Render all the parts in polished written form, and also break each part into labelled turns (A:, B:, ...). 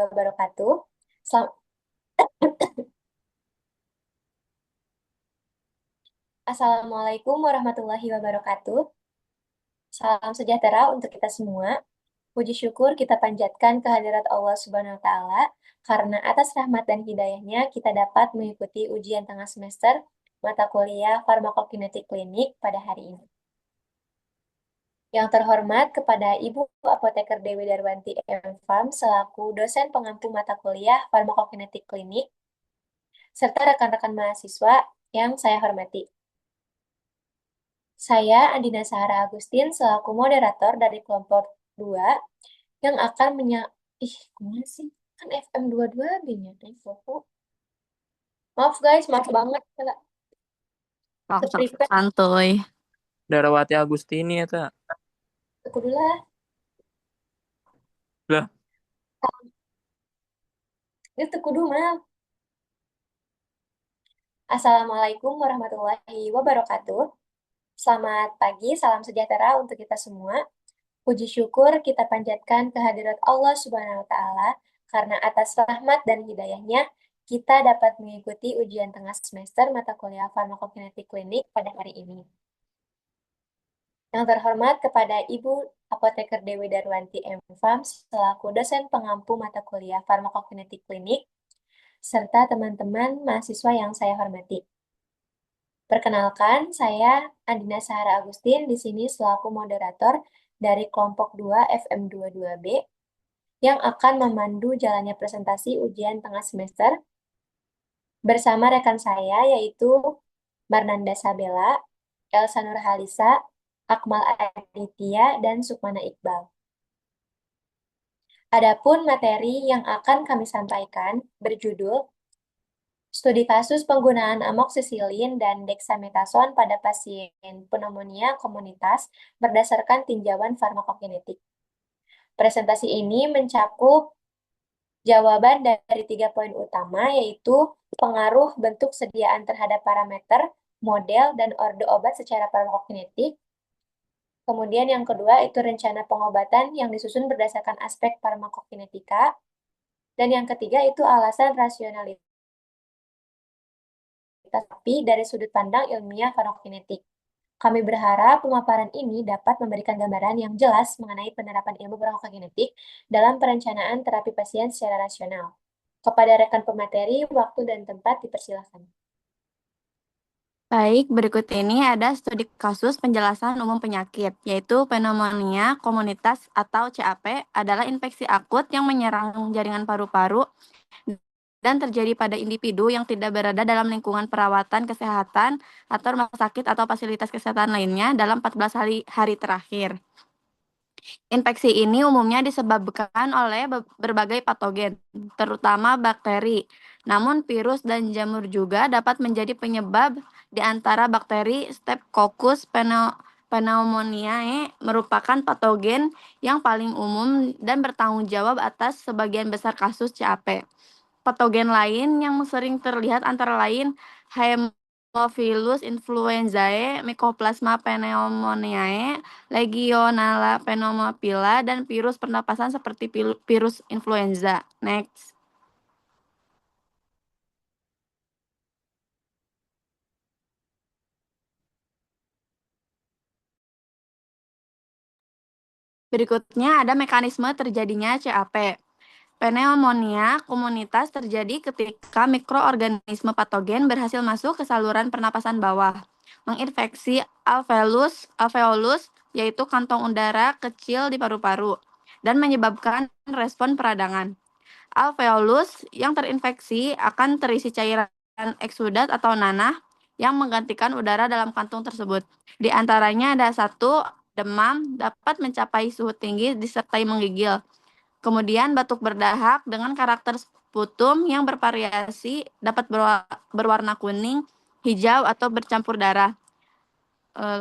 A: wabarakatuh. Sel- Assalamualaikum warahmatullahi wabarakatuh. Salam sejahtera untuk kita semua. Puji syukur kita panjatkan kehadirat Allah Subhanahu wa Ta'ala, karena atas rahmat dan hidayahnya kita dapat mengikuti ujian tengah semester mata kuliah farmakokinetik klinik pada hari ini. Yang terhormat kepada Ibu Apoteker Dewi Darwanti M.Farm selaku dosen pengampu mata kuliah farmakokinetik klinik, serta rekan-rekan mahasiswa yang saya hormati. Saya Andina Sahara Agustin selaku moderator dari kelompok 2 yang akan gimana sih? Kan FM 22 B-nya. Maaf guys, maaf banget.
B: Langsung
A: Prepare
B: santuy.
C: Darawati Agustini ya tak?
A: aku dulu lah.
C: Lah,
A: Itu kudu mah. Assalamualaikum warahmatullahi wabarakatuh. Selamat pagi, salam sejahtera untuk kita semua. Puji syukur kita panjatkan kehadirat Allah Subhanahu wa Ta'ala, karena atas rahmat dan hidayahnya kita dapat mengikuti ujian tengah semester mata kuliah farmakokinetik klinik pada hari ini. Yang terhormat kepada Ibu Apoteker Dewi Darwanti M.Farm selaku dosen pengampu mata kuliah farmakokinetik klinik, serta teman-teman mahasiswa yang saya hormati. Perkenalkan, saya Andina Sahara Agustin di sini selaku moderator dari kelompok 2 FM 22B yang akan memandu jalannya presentasi ujian tengah semester bersama rekan saya yaitu Marnanda Sabela, Elsa Nurhalisa, Akmal Aditya, dan Sukmana Iqbal. Adapun materi yang akan kami sampaikan berjudul Studi kasus penggunaan amoksisilin dan dexamethasone pada pasien pneumonia komunitas berdasarkan tinjauan farmakokinetik. Presentasi ini mencakup jawaban dari 3 poin utama, yaitu pengaruh bentuk sediaan terhadap parameter, model, dan orde obat secara farmakokinetik. Kemudian yang kedua itu rencana pengobatan yang disusun berdasarkan aspek farmakokinetika. Dan yang ketiga itu alasan rasionalitas tapi dari sudut pandang ilmiah farmakokinetik. Kami berharap pemaparan ini dapat memberikan gambaran yang jelas mengenai penerapan ilmu farmakokinetik dalam perencanaan terapi pasien secara rasional. Kepada rekan pemateri, waktu dan tempat dipersilakan.
B: Baik, berikut ini ada studi kasus penjelasan umum penyakit, yaitu pneumonia komunitas atau CAP adalah infeksi akut yang menyerang jaringan paru-paru dan terjadi pada individu yang tidak berada dalam lingkungan perawatan kesehatan atau rumah sakit atau fasilitas kesehatan lainnya dalam 14 hari terakhir. Infeksi ini umumnya disebabkan oleh berbagai patogen, terutama bakteri. Namun virus dan jamur juga dapat menjadi penyebab, di antara bakteri Streptococcus pneumoniae merupakan patogen yang paling umum dan bertanggung jawab atas sebagian besar kasus CAP. Patogen lain yang sering terlihat antara lain Haemophilus influenzae, Mycoplasma pneumoniae, Legionella pneumophila, dan virus pernapasan seperti virus influenza. Next. Berikutnya ada mekanisme terjadinya CAP. Pneumonia komunitas terjadi ketika mikroorganisme patogen berhasil masuk ke saluran pernapasan bawah, menginfeksi alveolus, yaitu kantong udara kecil di paru-paru, dan menyebabkan respon peradangan. Alveolus yang terinfeksi akan terisi cairan eksudat atau nanah yang menggantikan udara dalam kantung tersebut. Di antaranya ada 1, demam dapat mencapai suhu tinggi disertai menggigil. Kemudian batuk berdahak dengan karakter sputum yang bervariasi dapat berwarna kuning, hijau, atau bercampur darah.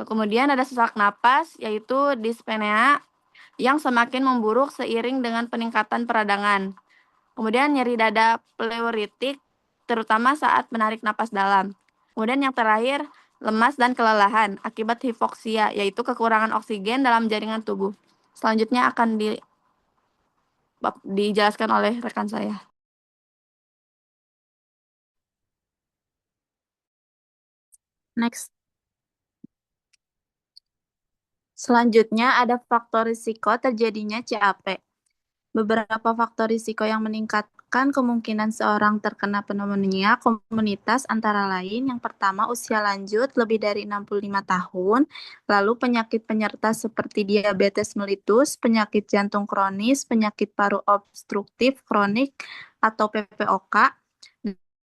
B: Kemudian ada sesak napas, yaitu dyspnea yang semakin memburuk seiring dengan peningkatan peradangan. Kemudian nyeri dada pleuritik, terutama saat menarik napas dalam. Kemudian yang terakhir, lemas dan kelelahan akibat hipoksia, yaitu kekurangan oksigen dalam jaringan tubuh. Selanjutnya akan dijelaskan oleh rekan saya. Next. Selanjutnya ada faktor risiko terjadinya CAP. Beberapa faktor risiko yang meningkatkan kemungkinan seorang terkena pneumonia komunitas antara lain yang pertama usia lanjut lebih dari 65 tahun, lalu penyakit penyerta seperti diabetes mellitus, penyakit jantung kronis, penyakit paru obstruktif kronik atau PPOK,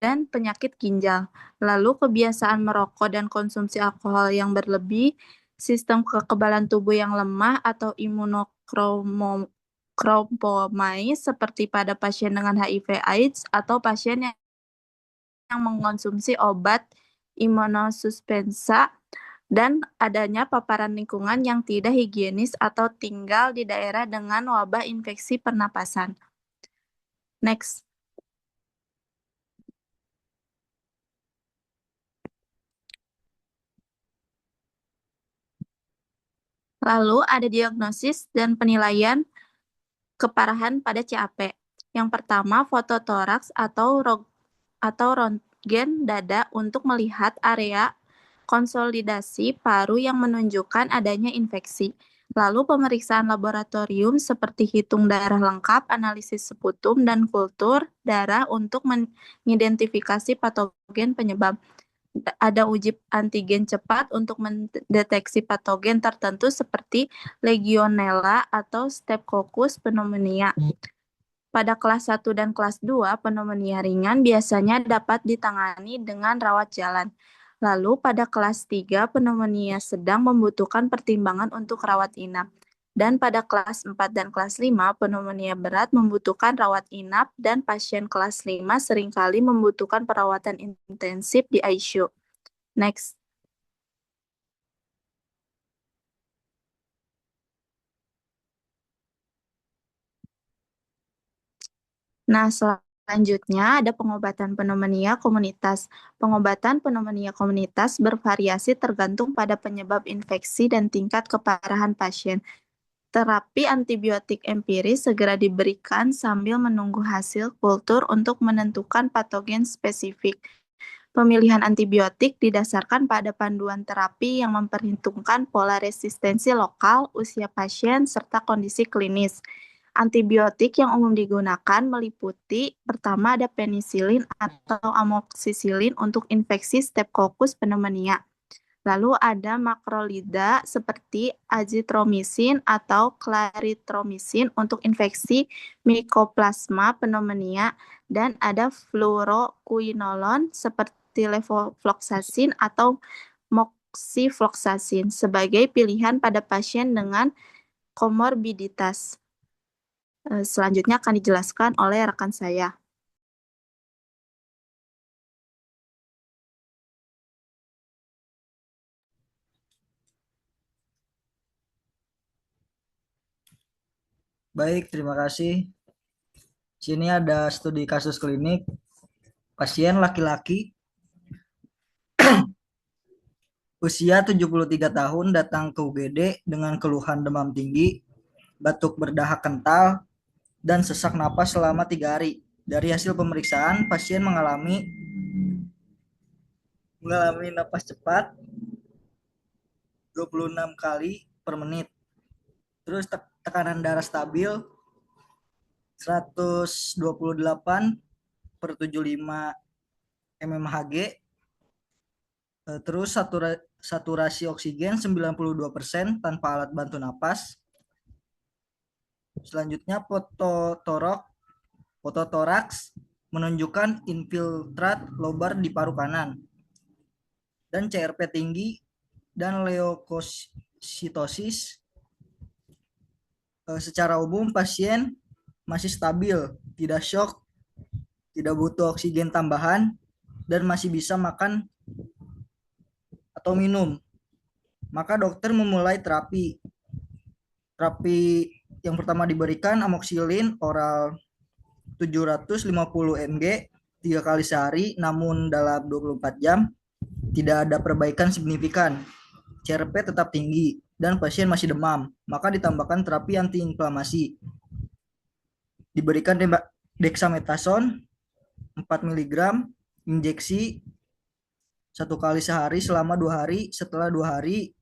B: dan penyakit ginjal. Lalu kebiasaan merokok dan konsumsi alkohol yang berlebih, sistem kekebalan tubuh yang lemah atau imunokompromis seperti pada pasien dengan HIV/AIDS atau pasien yang mengkonsumsi obat imunosustensa dan adanya paparan lingkungan yang tidak higienis atau tinggal di daerah dengan wabah infeksi pernapasan. Next. Lalu ada diagnosis dan penilaian keparahan pada CAP. Yang pertama, fototoraks atau röntgen dada untuk melihat area konsolidasi paru yang menunjukkan adanya infeksi. Lalu pemeriksaan laboratorium seperti hitung darah lengkap, analisis sputum, dan kultur darah untuk mengidentifikasi patogen penyebab. Ada uji antigen cepat untuk mendeteksi patogen tertentu seperti Legionella atau Streptococcus pneumonia. Pada kelas 1 dan kelas 2, pneumonia ringan biasanya dapat ditangani dengan rawat jalan. Lalu pada kelas 3, pneumonia sedang membutuhkan pertimbangan untuk rawat inap. Dan pada kelas 4 dan kelas 5, pneumonia berat membutuhkan rawat inap dan pasien kelas 5 seringkali membutuhkan perawatan intensif di ICU. Next. Nah, selanjutnya ada pengobatan pneumonia komunitas. Pengobatan pneumonia komunitas bervariasi tergantung pada penyebab infeksi dan tingkat keparahan pasien. Terapi antibiotik empiris segera diberikan sambil menunggu hasil kultur untuk menentukan patogen spesifik. Pemilihan antibiotik didasarkan pada panduan terapi yang memperhitungkan pola resistensi lokal, usia pasien, serta kondisi klinis. Antibiotik yang umum digunakan meliputi pertama ada penisilin atau amoksisilin untuk infeksi Streptococcus pneumonia. Lalu ada makrolida seperti azitromisin atau clarithromycin untuk infeksi Mycoplasma pneumonia dan ada fluoroquinolone seperti levofloxacin atau moxifloxacin sebagai pilihan pada pasien dengan komorbiditas. Selanjutnya akan dijelaskan oleh rekan saya.
D: Baik, terima kasih. Sini ada studi kasus klinik pasien laki-laki usia 73 tahun datang ke UGD dengan keluhan demam tinggi, batuk berdahak kental, dan sesak napas selama 3 hari. Dari hasil pemeriksaan, pasien mengalami napas cepat 26 kali per menit. Terus tekanan darah stabil 128 per 75 mmHg. Terus saturasi oksigen 92% tanpa alat bantu napas. Selanjutnya fototoraks menunjukkan infiltrat lobar di paru kanan dan CRP tinggi dan leukositosis. Secara umum pasien masih stabil, tidak shock, tidak butuh oksigen tambahan, dan masih bisa makan atau minum. Maka dokter memulai terapi. Terapi yang pertama diberikan amoxicillin oral 750 mg 3 kali sehari, namun dalam 24 jam tidak ada perbaikan signifikan. CRP tetap tinggi dan pasien masih demam, maka ditambahkan terapi antiinflamasi. diberikan dexamethasone 4 mg injeksi 1 kali sehari selama 2 hari. Setelah 2 hari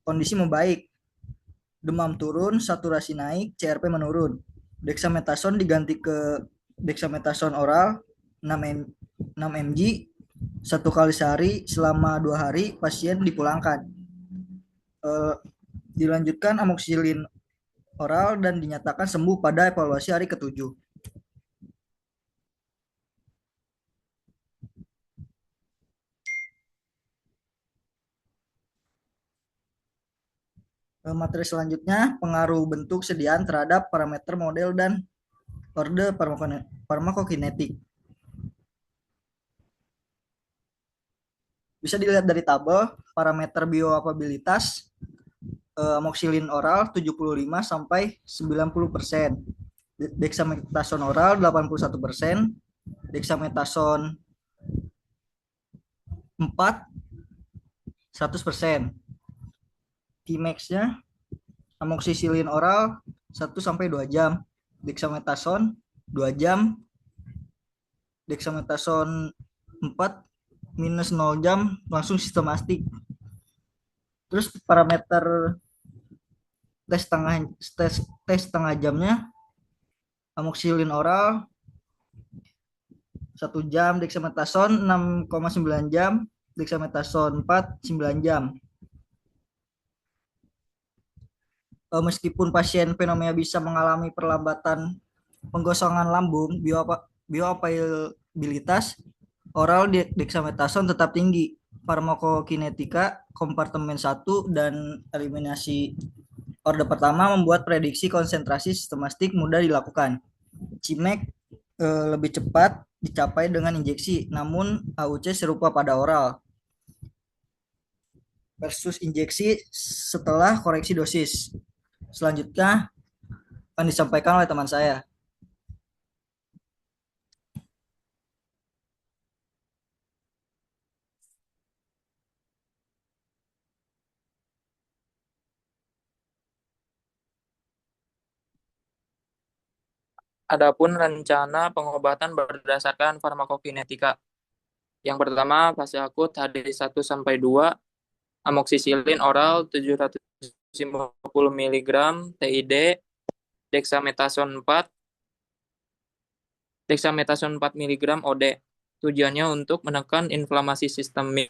D: kondisi membaik, demam turun, saturasi naik, CRP menurun. Dexamethasone diganti ke dexamethasone oral 6 mg 1 kali sehari selama 2 hari, pasien dipulangkan. Dilanjutkan amoxicillin oral dan dinyatakan sembuh pada evaluasi hari ke-7. Materi selanjutnya, pengaruh bentuk sediaan terhadap parameter model dan orde farmakokinetik. Bisa dilihat dari tabel parameter bioavailabilitas amoxicillin oral 75 sampai 90%, dexamethasone oral 81%, dexamethasone 4 100%. Tmax-nya amoxicillin oral 1 sampai 2 jam, dexamethasone 2 jam, dexamethasone 4 minus 0 jam langsung sistematik. Terus parameter tes setengah jamnya amoxicillin oral 1 jam, dexamethasone 6,9 jam, dexamethasone 4 9 jam. Meskipun pasien fenomena bisa mengalami perlambatan penggosongan lambung, bioavailabilitas oral dexamethasone tetap tinggi. Farmakokinetika kompartemen 1 dan eliminasi orde pertama membuat prediksi konsentrasi sistematik mudah dilakukan. Cmax lebih cepat dicapai dengan injeksi, namun AUC serupa pada oral versus injeksi setelah koreksi dosis. Selanjutnya akan disampaikan oleh teman saya.
C: Adapun rencana pengobatan berdasarkan farmakokinetika. Yang pertama, fase akut HD1 sampai 2, amoxicillin oral 750 mg TID, dexamethasone 4 mg OD. Tujuannya untuk menekan inflamasi sistemik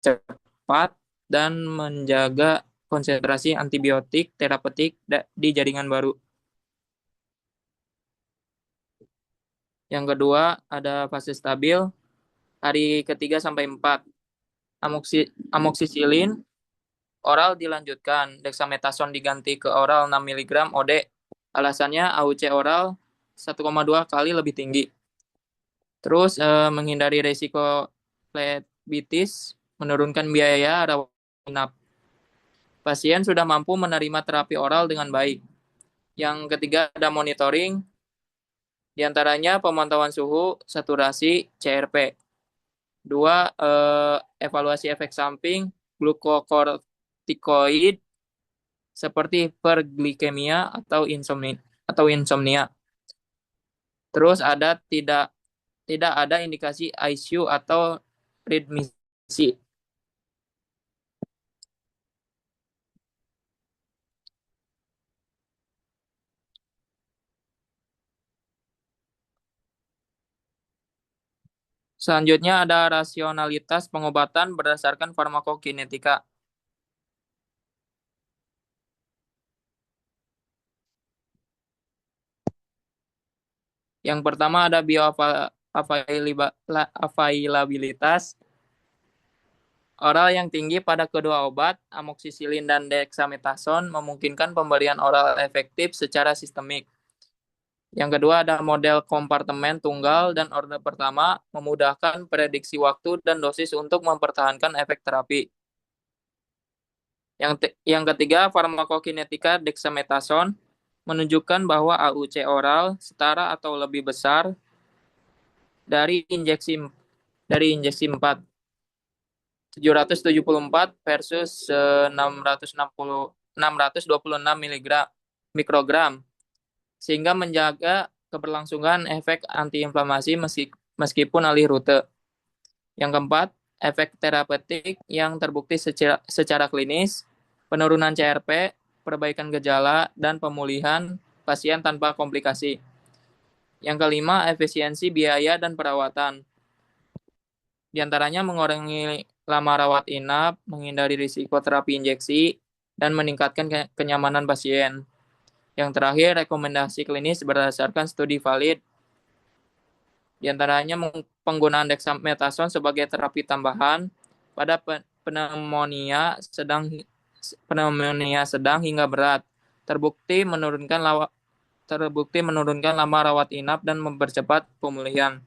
C: cepat dan menjaga konsentrasi antibiotik terapeutik di jaringan baru. Yang kedua, ada fase stabil hari ketiga sampai 4. Amoxicillin oral dilanjutkan, dexamethasone diganti ke oral 6 mg OD. Alasannya AUC oral 1,2 kali lebih tinggi. Terus menghindari resiko flebitis, menurunkan biaya rawat inap. Pasien sudah mampu menerima terapi oral dengan baik. Yang ketiga ada monitoring, diantaranya pemantauan suhu, saturasi, CRP. 2. Evaluasi efek samping glukokortikoid seperti hiperglikemia atau insomnia. Terus ada tidak ada indikasi ICU atau readmisi. Selanjutnya ada rasionalitas pengobatan berdasarkan farmakokinetika. Yang pertama ada bioavailabilitas oral yang tinggi pada kedua obat, amoxicillin dan dexamethasone, memungkinkan pemberian oral efektif secara sistemik. Yang kedua ada model kompartemen tunggal dan orde pertama, memudahkan prediksi waktu dan dosis untuk mempertahankan efek terapi. Yang ketiga, farmakokinetika dexamethasone menunjukkan bahwa AUC oral setara atau lebih besar dari injeksi 4. 774 versus 626 mikrogram. sehingga menjaga keberlangsungan efek antiinflamasi meskipun alih rute. Yang keempat, efek terapeutik yang terbukti secara klinis, penurunan CRP, perbaikan gejala, dan pemulihan pasien tanpa komplikasi. Yang kelima, efisiensi biaya dan perawatan. Di antaranya mengurangi lama rawat inap, menghindari risiko terapi injeksi, dan meningkatkan kenyamanan pasien. Yang terakhir, rekomendasi klinis berdasarkan studi valid. Di antaranya penggunaan dexamethasone sebagai terapi tambahan pada pneumonia sedang hingga berat. Terbukti menurunkan lama rawat inap dan mempercepat pemulihan.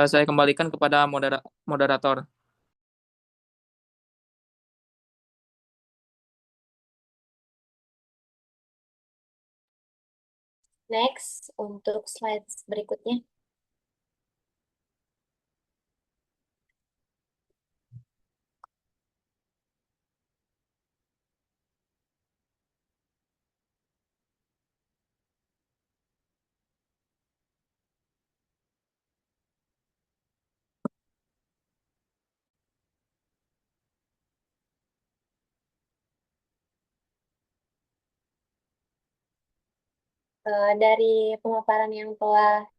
C: Saya kembalikan kepada moderator.
A: Next, untuk slide berikutnya. Dari pemaparan yang telah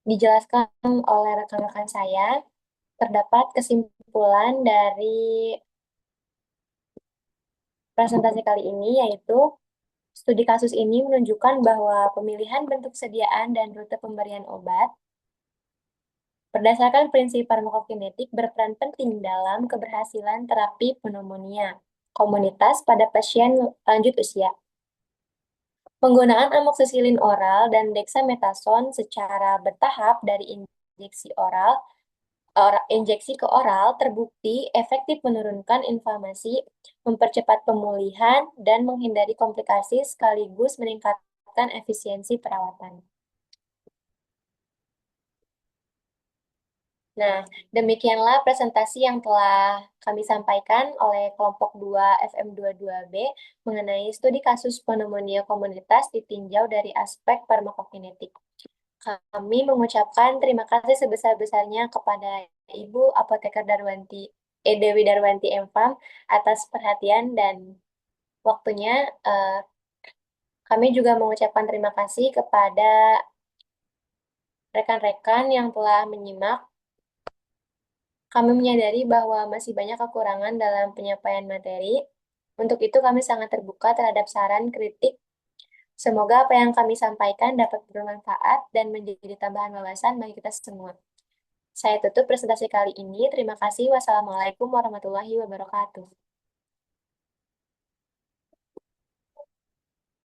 A: dijelaskan oleh rekan-rekan saya, terdapat kesimpulan dari presentasi kali ini, yaitu studi kasus ini menunjukkan bahwa pemilihan bentuk sediaan dan rute pemberian obat berdasarkan prinsip farmakokinetik berperan penting dalam keberhasilan terapi pneumonia komunitas pada pasien lanjut usia. Penggunaan amoksisilin oral dan dexamethasone secara bertahap dari injeksi ke oral terbukti efektif menurunkan inflamasi, mempercepat pemulihan, dan menghindari komplikasi sekaligus meningkatkan efisiensi perawatan. Nah, demikianlah presentasi yang telah kami sampaikan oleh kelompok 2 FM22B mengenai studi kasus pneumonia komunitas ditinjau dari aspek farmakokinetik. Kami mengucapkan terima kasih sebesar-besarnya kepada Ibu Apoteker Dewi Darwanti MPharm atas perhatian dan waktunya. Kami juga mengucapkan terima kasih kepada rekan-rekan yang telah menyimak. Kami menyadari bahwa masih banyak kekurangan dalam penyampaian materi. Untuk itu kami sangat terbuka terhadap saran kritik. Semoga apa yang kami sampaikan dapat bermanfaat dan menjadi tambahan wawasan bagi kita semua. Saya tutup presentasi kali ini. Terima kasih. Wassalamualaikum warahmatullahi wabarakatuh.